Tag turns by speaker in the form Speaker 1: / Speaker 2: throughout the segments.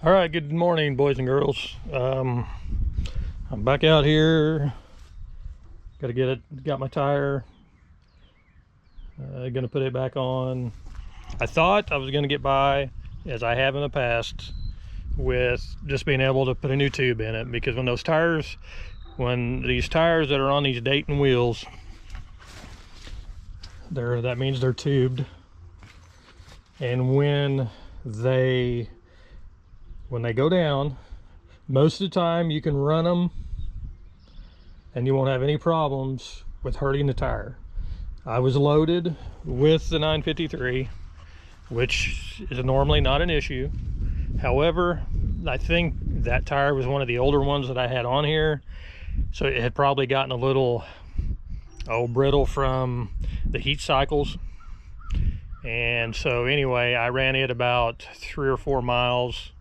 Speaker 1: All right, good morning, boys and girls. I'm back out here. Got my tire. Gonna put it back on. I thought I was gonna get by, as I have in the past, with just being able to put a new tube in it, because when these tires that are on these Dayton wheels, that means they're tubed, and when they go down, most of the time you can run them and you won't have any problems with hurting the tire. I was loaded with the 953, which is normally not an issue. However, I think that tire was one of the older ones that I had on here, so it had probably gotten a little brittle from the heat cycles. And so anyway, I ran it about 3 or 4 miles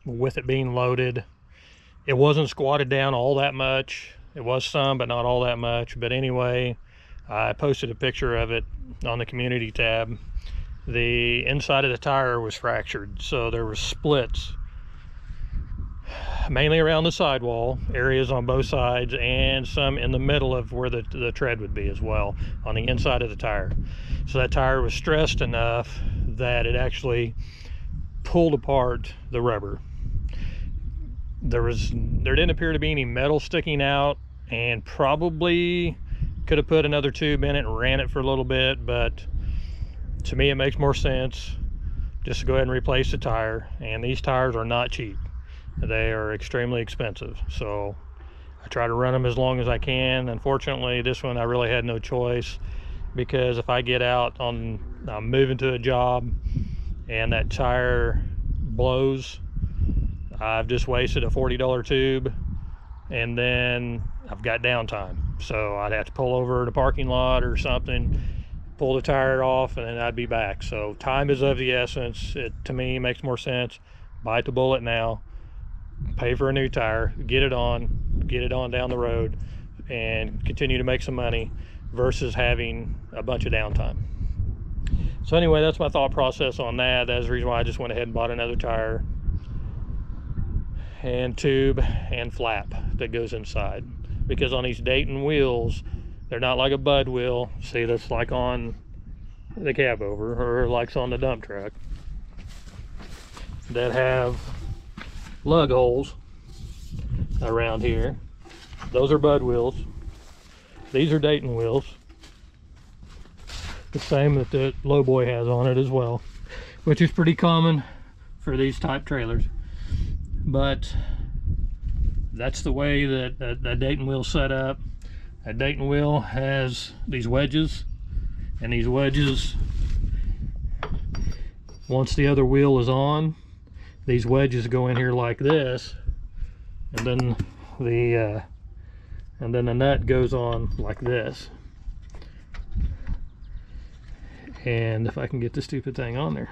Speaker 1: with it being loaded. It wasn't squatted down all that much. It was some, but not all that much. But anyway, I posted a picture of it on the community tab. The inside of the tire was fractured, so there were splits mainly around the sidewall, areas on both sides, and some in the middle of where the tread would be as well, on the inside of the tire. So that tire was stressed enough that it actually pulled apart the rubber. There didn't appear to be any metal sticking out, and probably could have put another tube in it and ran it for a little bit, but to me it makes more sense just to go ahead and replace the tire. And these tires are not cheap. They are extremely expensive, so I try to run them as long as I can. Unfortunately, this one I really had no choice, because if I get out I'm moving to a job and that tire blows, I've just wasted a $40 tube, and then I've got downtime. So I'd have to pull over in a parking lot or something, pull the tire off, and then I'd be back. So time is of the essence. It, to me, makes more sense. Bite the bullet now, pay for a new tire, get it on down the road, and continue to make some money, versus having a bunch of downtime. So anyway, that's my thought process on that. That's the reason why I just went ahead and bought another tire and tube and flap that goes inside, because on these Dayton wheels, they're not like a Bud wheel, see, that's like on the cab over, or like on the dump truck, that have lug holes around here. Those are Bud wheels. These are Dayton wheels, the same that the Lowboy has on it as well, which is pretty common for these type trailers. But that's the way that that Dayton wheel's set up. A Dayton wheel has these wedges, and these wedges, once the other wheel is on, these wedges go in here like this, and then the nut goes on like this. And if I can get this stupid thing on there,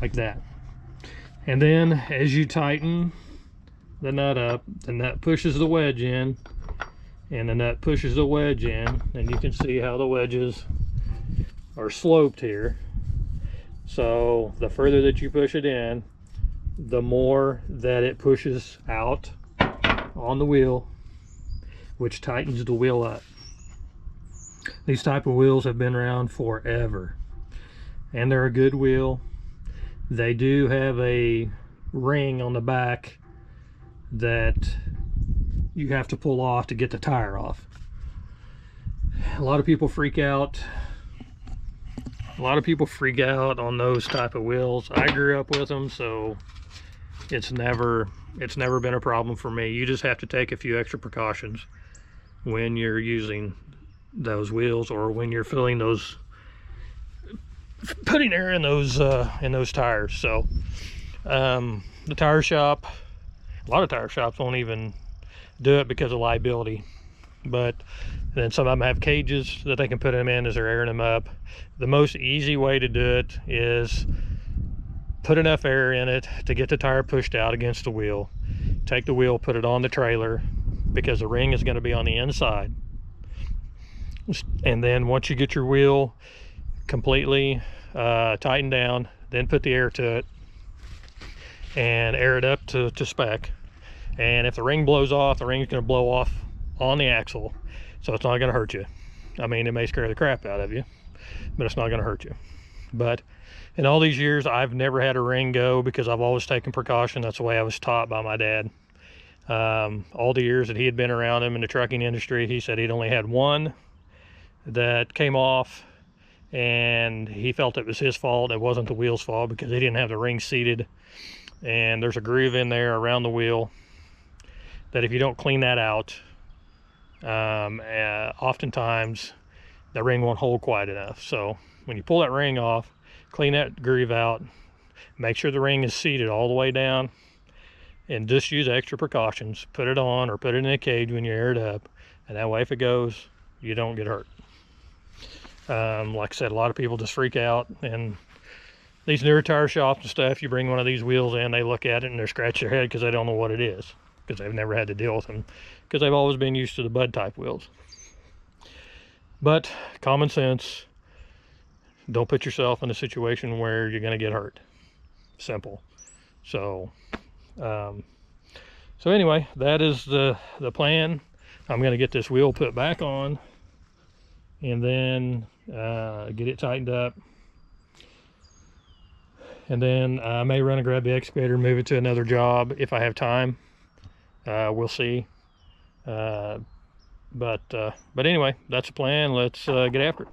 Speaker 1: like that. And then as you tighten the nut up, the nut pushes the wedge in, and the nut pushes the wedge in, and you can see how the wedges are sloped here. So the further that you push it in, the more that it pushes out on the wheel, which tightens the wheel up. These type of wheels have been around forever, and they're a good wheel. They do have a ring on the back that you have to pull off to get the tire off. A lot of people freak out. A lot of people freak out on those type of wheels. I grew up with them, so it's never been a problem for me. You just have to take a few extra precautions when you're using those wheels, or when you're putting air in those tires. So the tire shop, a lot of tire shops won't even do it because of liability, but then some of them have cages that they can put them in as they're airing them up. The most easy way to do it is put enough air in it to get the tire pushed out against the wheel. Take the wheel, put it on the trailer, because the ring is going to be on the inside. And then once you get your wheel completely tightened down, then put the air to it and air it up to spec. And if the ring blows off, the ring's going to blow off on the axle, so it's not going to hurt you. I mean, it may scare the crap out of you, but it's not going to hurt you. But in all these years, I've never had a ring go because I've always taken precaution. That's the way I was taught by my dad. All the years that he had been around him in the trucking industry, he said he'd only had one that came off, and he felt it was his fault. It wasn't the wheel's fault because he didn't have the ring seated, and there's a groove in there around the wheel that if you don't clean that out, oftentimes the ring won't hold quite enough. So when you pull that ring off, clean that groove out, make sure the ring is seated all the way down, and just use extra precautions. Put it on or put it in a cage when you air it up, and that way if it goes, you don't get hurt. Like I said, a lot of people just freak out, and these newer tire shops and stuff, you bring one of these wheels in, they look at it and they scratch their head because they don't know what it is, because they've never had to deal with them, because they've always been used to the Bud type wheels. But common sense, don't put yourself in a situation where you're going to get hurt. Simple. So anyway, that is the plan. I'm going to get this wheel put back on, and then get it tightened up, and then I may run and grab the excavator and move it to another job if I have time. We'll see. But anyway, that's the plan. Let's get after it.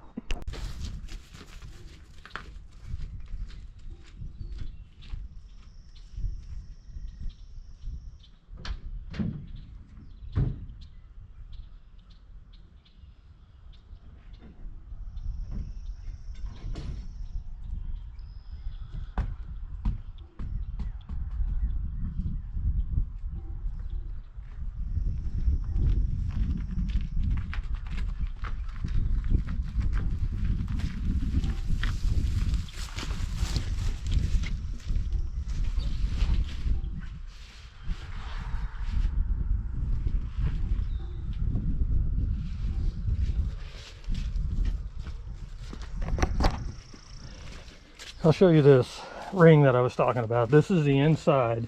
Speaker 1: I'll show you this ring that I was talking about. This is the inside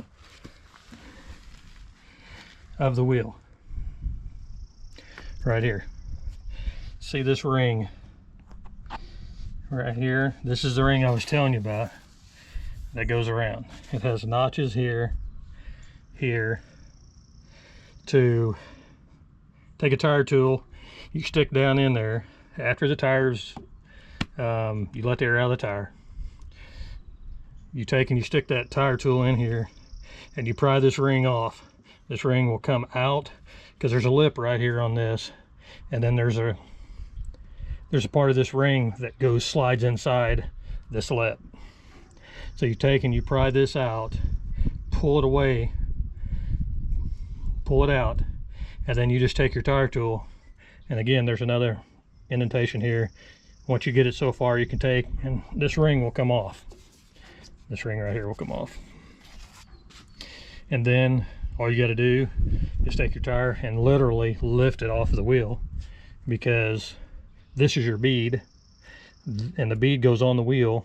Speaker 1: of the wheel right here. See this ring right here? This is the ring I was telling you about that goes around. It has notches here, here, to take a tire tool, you stick down in there. After the tires, you let the air out of the tire. You take and you stick that tire tool in here and you pry this ring off. This ring will come out because there's a lip right here on this, and then there's a part of this ring that slides inside this lip. So you take and you pry this out, pull it away, pull it out, and then you just take your tire tool, and again there's another indentation here. Once you get it so far, you can take, and this ring will come off. This ring right here will come off. And then all you got to do is take your tire and literally lift it off of the wheel, because this is your bead, and the bead goes on the wheel,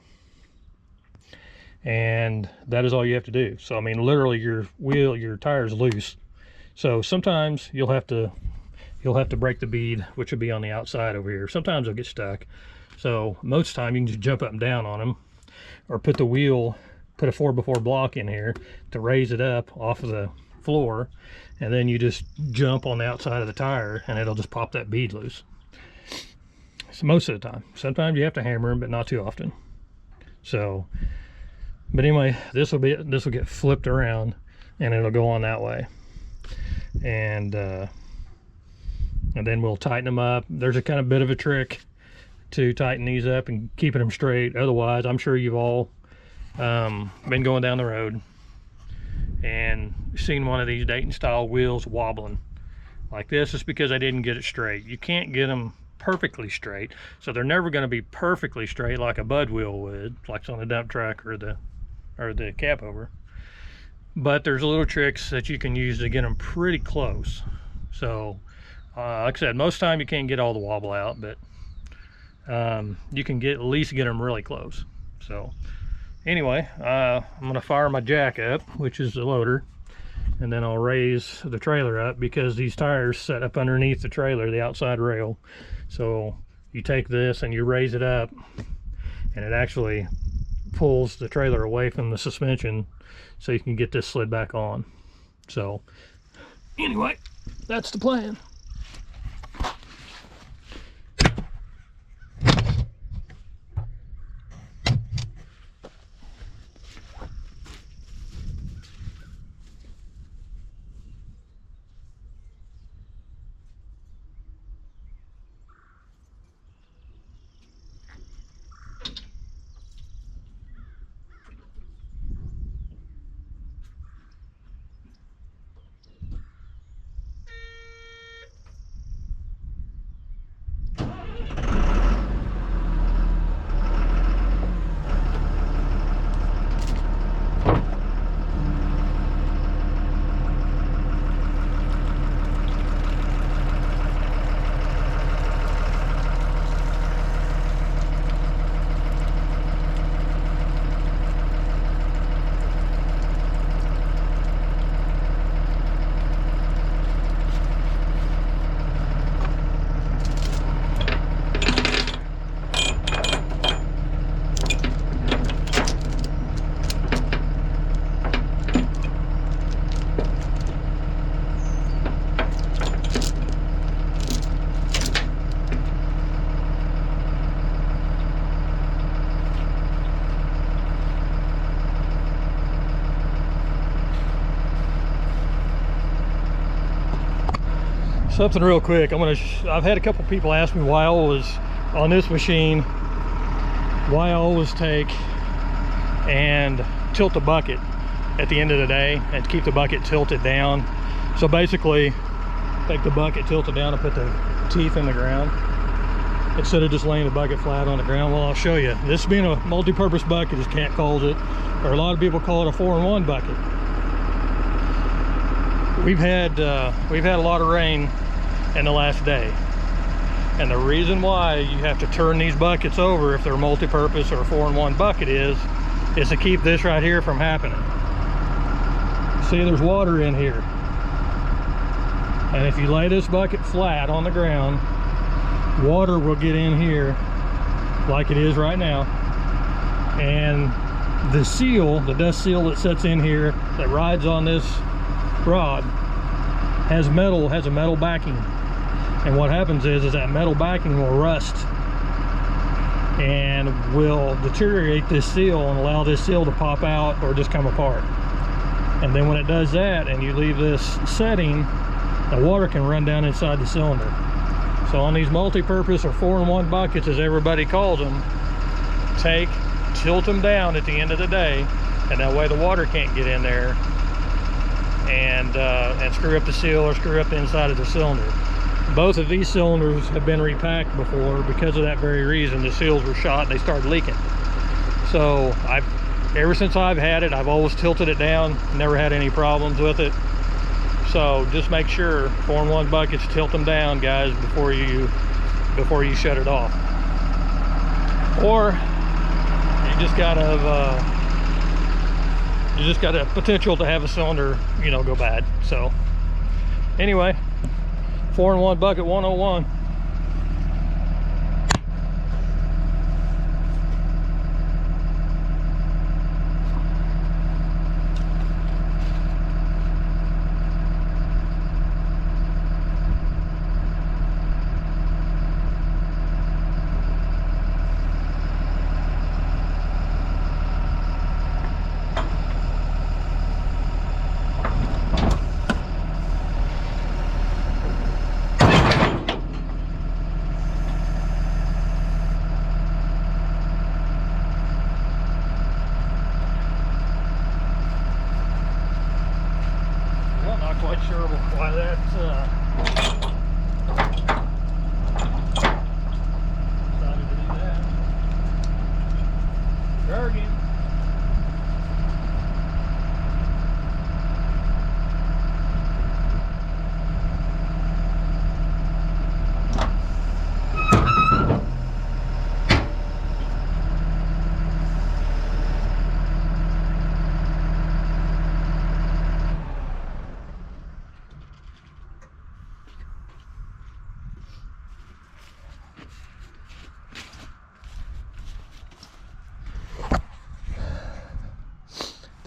Speaker 1: and that is all you have to do. So I mean, literally your tire is loose. So sometimes you'll have to break the bead, which will be on the outside over here. Sometimes they'll get stuck. So most of the time you can just jump up and down on them, or put a 4x4 block in here to raise it up off of the floor, and then you just jump on the outside of the tire and it'll just pop that bead loose. So most of the time. Sometimes you have to hammer them, but not too often. So, but anyway, this will get flipped around and it'll go on that way, and then we'll tighten them up. There's a kind of bit of a trick to tighten these up and keeping them straight. Otherwise, I'm sure you've all been going down the road and seen one of these Dayton style wheels wobbling like this. It's because I didn't get it straight. You can't get them perfectly straight, so they're never going to be perfectly straight like a Bud wheel would, like on a dump truck or the cap over. But there's little tricks that you can use to get them pretty close. So like I said, most of the time you can't get all the wobble out, but you can at least get them really close. So anyway, I'm gonna fire my jack up, which is the loader, and then I'll raise the trailer up because these tires set up underneath the trailer, the outside rail. So you take this and you raise it up, and it actually pulls the trailer away from the suspension so you can get this slid back on. So anyway, that's the plan. Something real quick. I've had a couple people ask me why I always, on this machine, why I always take and tilt the bucket at the end of the day and keep the bucket tilted down. So basically, take the bucket, tilt it down, and put the teeth in the ground instead of just laying the bucket flat on the ground. Well, I'll show you. This being a multi-purpose bucket, as Cat calls it, or a lot of people call it a 4-in-1 bucket. We've had a lot of rain in the last day, and the reason why you have to turn these buckets over if they're multi-purpose or a 4-in-1 bucket is to keep this right here from happening. See, there's water in here, and if you lay this bucket flat on the ground, water will get in here like it is right now, and the seal, the dust seal that sits in here that rides on this rod has a metal backing. And what happens is that metal backing will rust and will deteriorate this seal and allow this seal to pop out or just come apart. And then when it does that and you leave this setting, the water can run down inside the cylinder. So on these multi-purpose or 4-in-1 buckets, as everybody calls them, tilt them down at the end of the day, and that way the water can't get in there and screw up the seal or screw up the inside of the cylinder. Both of these cylinders have been repacked before because of that very reason. The seals were shot and they started leaking. So ever since I've had it, I've always tilted it down, never had any problems with it. So just make sure 4-in-1 buckets, tilt them down, guys, before you shut it off. Or you just got a potential to have a cylinder, go bad. So anyway, 4-in-1 bucket 101. Quite sure why that decided to do that. There again.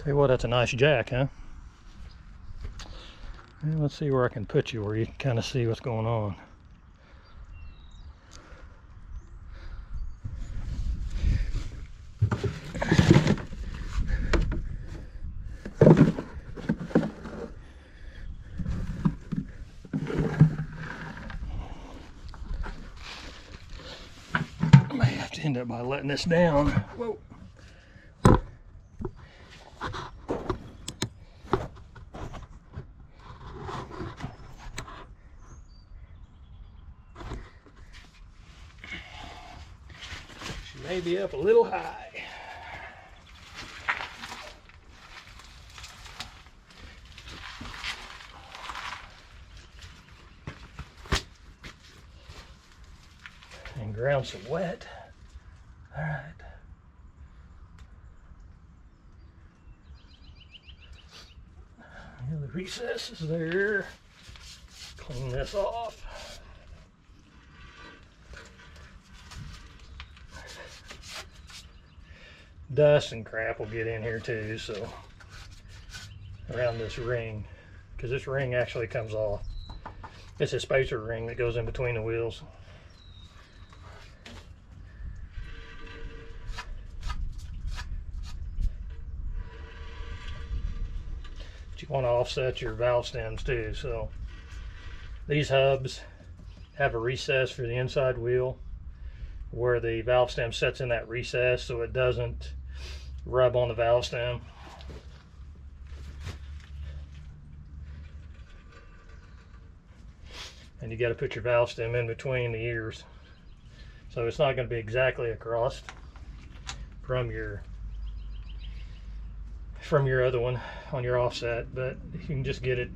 Speaker 1: Tell you what, that's a nice jack, huh? Well, let's see where I can put you where you can kind of see what's going on. I may have to end up by letting this down. Whoa. Maybe up a little high. And ground some wet. All right. Yeah, the recess is there. Clean this off. Dust and crap will get in here too, so around this ring, because this ring actually comes off. It's a spacer ring that goes in between the wheels. But you want to offset your valve stems too, so these hubs have a recess for the inside wheel where the valve stem sets in that recess so it doesn't rub on the valve stem. And you got to put your valve stem in between the ears, so it's not going to be exactly across from your other one on your offset, but you can just get it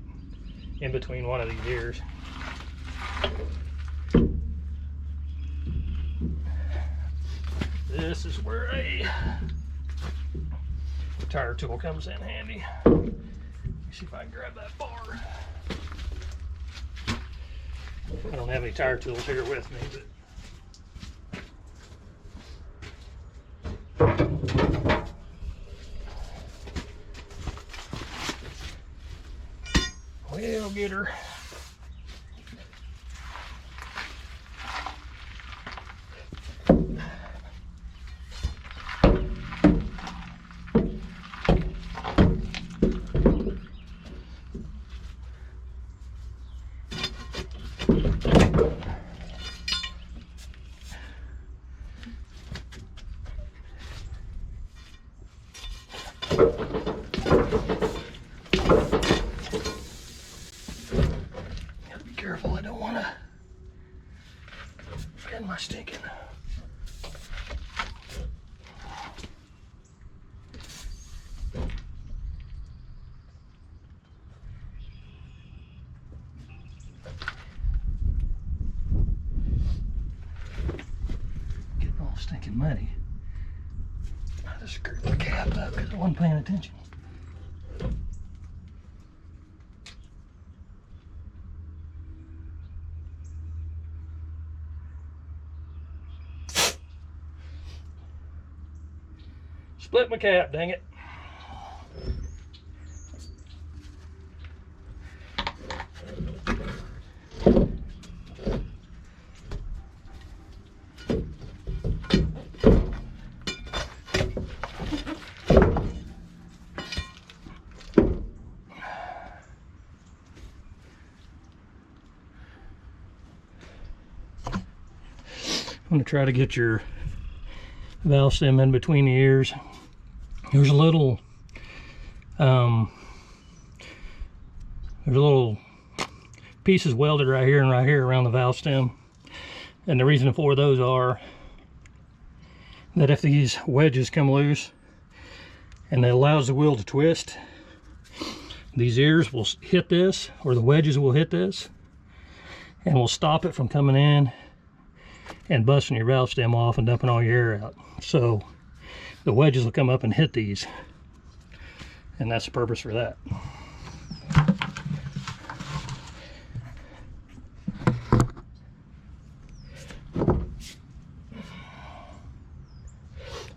Speaker 1: in between one of these ears. This is where a tire tool comes in handy. Let me see if I can grab that bar. I don't have any tire tools here with me, but we'll get her. Gotta be careful, I don't want to get my stinking. Getting all stinking muddy. I just screwed the cap up because I wasn't paying attention. Split my cap, dang it. I'm going to try to get your valve stem in between the ears. There's a little pieces welded right here and right here around the valve stem, and the reason for those are that if these wedges come loose and it allows the wheel to twist, these ears will hit this, or the wedges will hit this, and will stop it from coming in and busting your valve stem off and dumping all your air out. So the wedges will come up and hit these, and that's the purpose for that.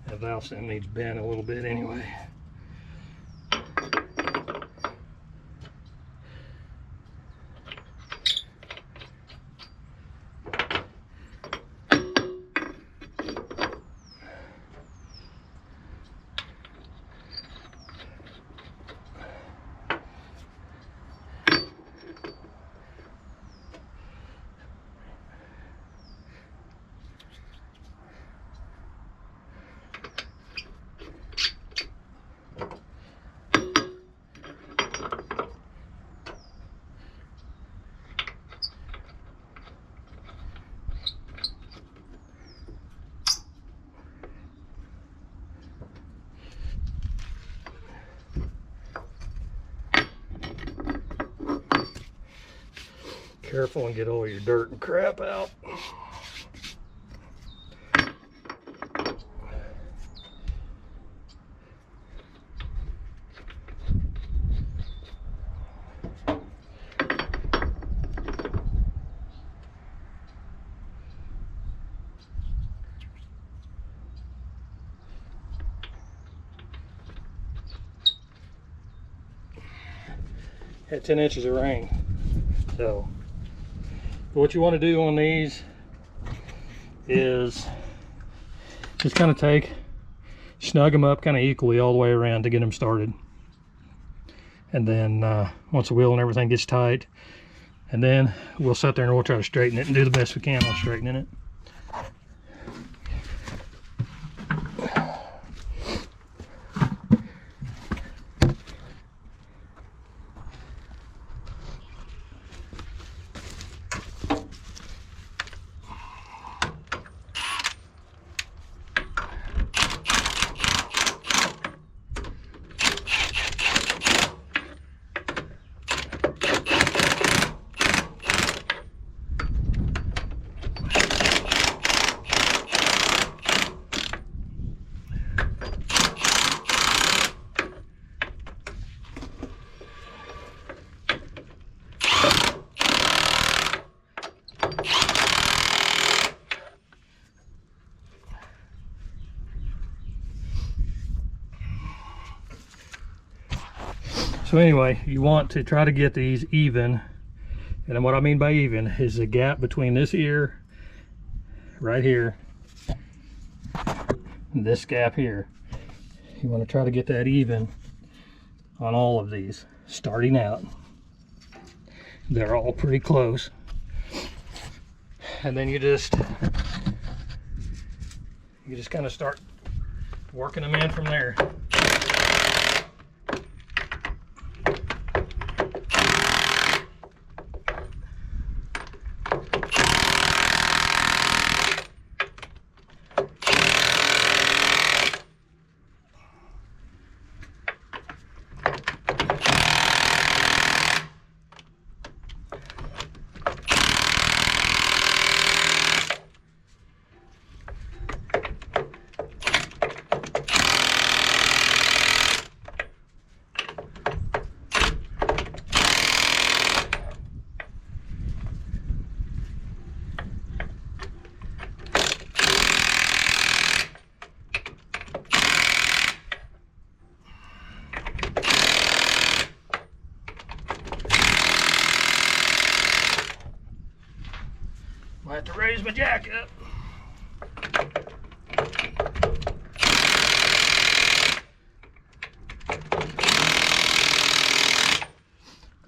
Speaker 1: That valve stem needs bent a little bit anyway. careful and get all your dirt and crap out. Had 10 inches of rain. So what you want to do on these is just kind of snug them up kind of equally all the way around to get them started. And then once the wheel and everything gets tight, and then we'll sit there and we'll try to straighten it and do the best we can on straightening it. So anyway, you want to try to get these even, and what I mean by even is the gap between this ear right here and this gap here. You want to try to get that even on all of these starting out. They're all pretty close, and then you just kind of start working them in from there. I have to raise my jack up.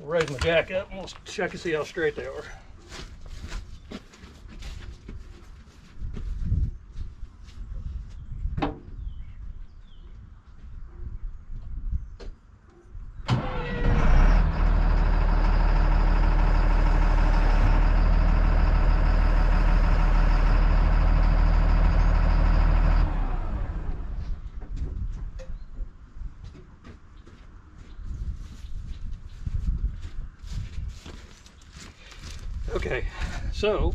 Speaker 1: Raise my jack up and we'll check and see how straight they are. Okay, so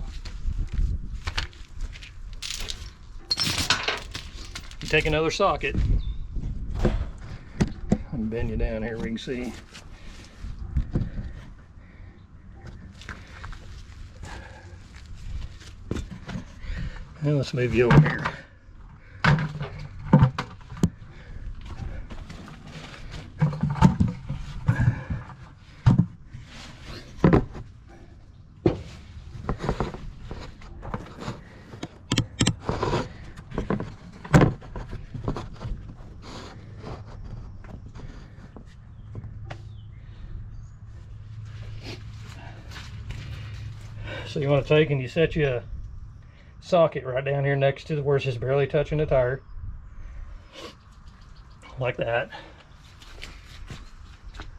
Speaker 1: you take another socket and bend you down here, we can see. And let's move you over here. So you want to take and you set you a socket right down here next to where it's just barely touching the tire, like that.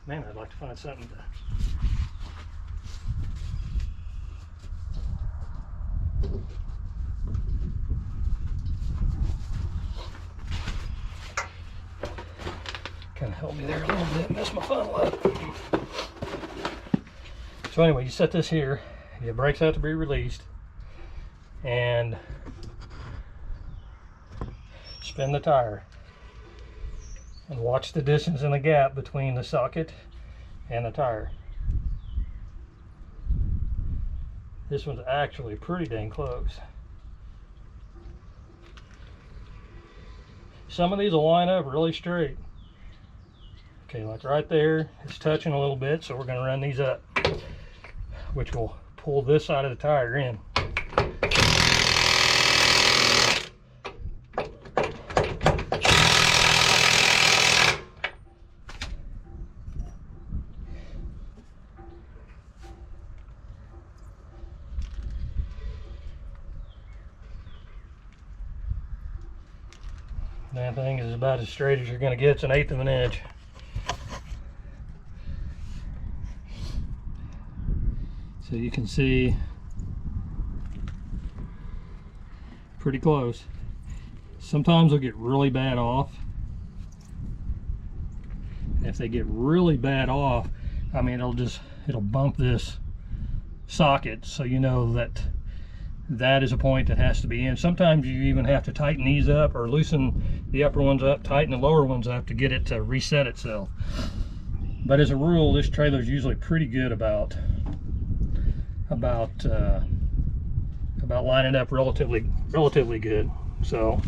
Speaker 1: Man, I'd like to find something to kind of help me there a little bit, mess my funnel up. So anyway, you set this here The brakes have to be released, and spin the tire and watch the distance in the gap between the socket and the tire. This one's actually pretty dang close. Some of these will line up really straight. Okay, like right there, it's touching a little bit, so we're going to run these up, which will pull this side of the tire in. That thing is about as straight as you're going to get. It's 1/8 of an inch. So you can see pretty close. Sometimes they'll get really bad off. If they get really bad off, I mean, it'll bump this socket, so you know that that is a point that has to be in. Sometimes you even have to tighten these up or loosen the upper ones up, tighten the lower ones up to get it to reset itself. But as a rule, this trailer is usually pretty good about lining up relatively good. So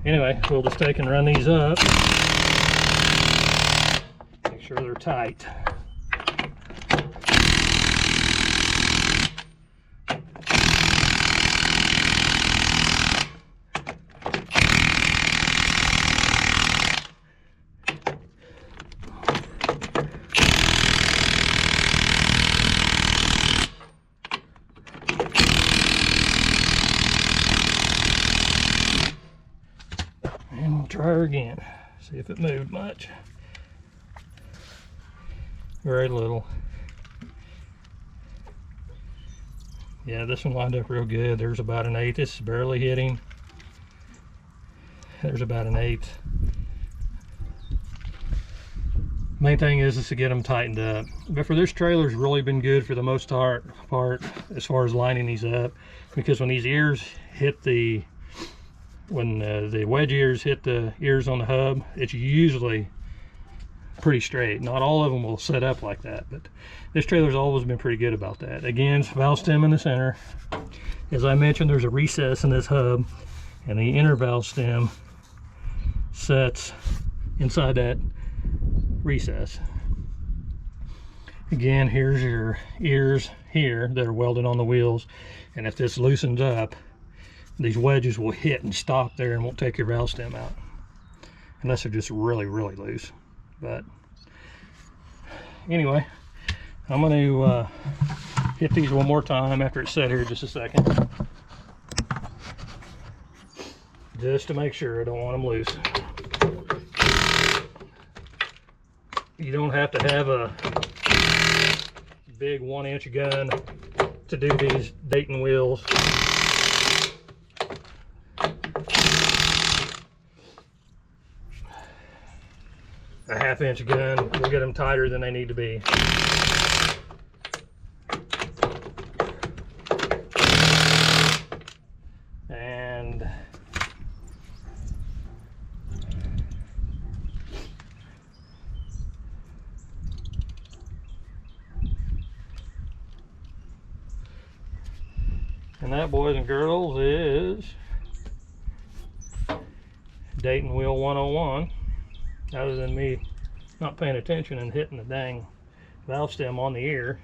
Speaker 1: anyway, we'll just take and run these up, make sure they're tight. And we'll try her again, see if it moved much. Very little. Yeah, this one lined up real good. There's about 1/8. This is barely hitting. There's about 1/8. Main thing is to get them tightened up. But for this trailer's really been good for the most part as far as lining these up, because when these ears hit the wedge ears hit the ears on the hub, it's usually pretty straight. Not all of them will set up like that, but this trailer's always been pretty good about that. Again, valve stem in the center. As I mentioned, there's a recess in this hub, and the inner valve stem sets inside that recess. Again, here's your ears here that are welded on the wheels, and if this loosens up, these wedges will hit and stop there and won't take your valve stem out unless they're just really loose. But anyway, I'm going to hit these one more time after it's set here just a second, just to make sure. I don't want them loose. You don't have to have a big 1-inch gun to do these Dayton wheels. A 1/2-inch gun will get them tighter than they need to be. And that, boys and girls, is Dayton Wheel 101. Other than me not paying attention and hitting the dang valve stem on the ear,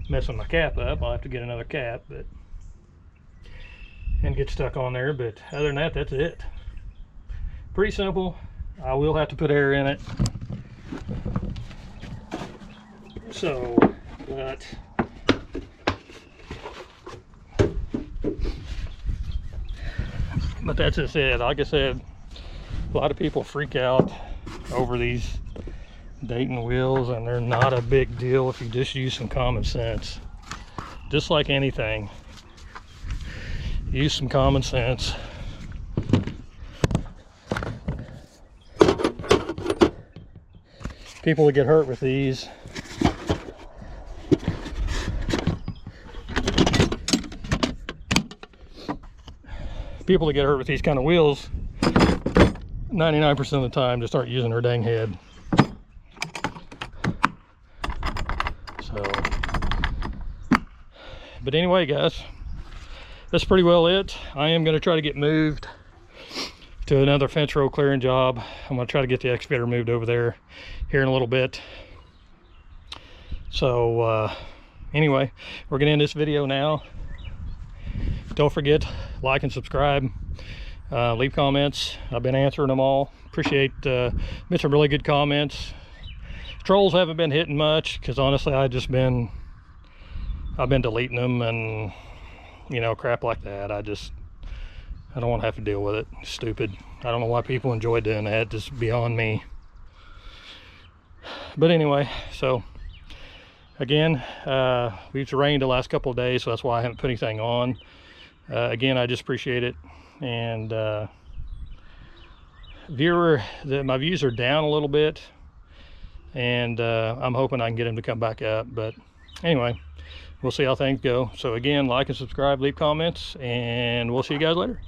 Speaker 1: messing my cap up. I'll have to get another cap and get stuck on there, but other than that, that's it. Pretty simple. I will have to put air in it, so but that's just it. Like I said, a lot of people freak out over these Dayton wheels, and they're not a big deal if you just use some common sense. Just like anything, use some common sense. People that get hurt with these people that get hurt with these kind of wheels 99% of the time just start using their dang head. So, but anyway, guys, that's pretty well it. I am going to try to get moved to another fence row clearing job. I'm going to try to get the excavator moved over there here in a little bit. So anyway, we're going to end this video now. Don't forget, like and subscribe. Leave comments. I've been answering them all. Appreciate been some really good comments. Trolls haven't been hitting much because honestly I've been deleting them and, you know, crap like that. I don't want to have to deal with it. It's stupid. I don't know why people enjoy doing that. It's beyond me. But anyway, so again, we've rained the last couple of days, so that's why I haven't put anything on. Again, I just appreciate it. And my views are down a little bit, and I'm hoping I can get them to come back up. But anyway, we'll see how things go. So again, like and subscribe, leave comments, and we'll see you guys later.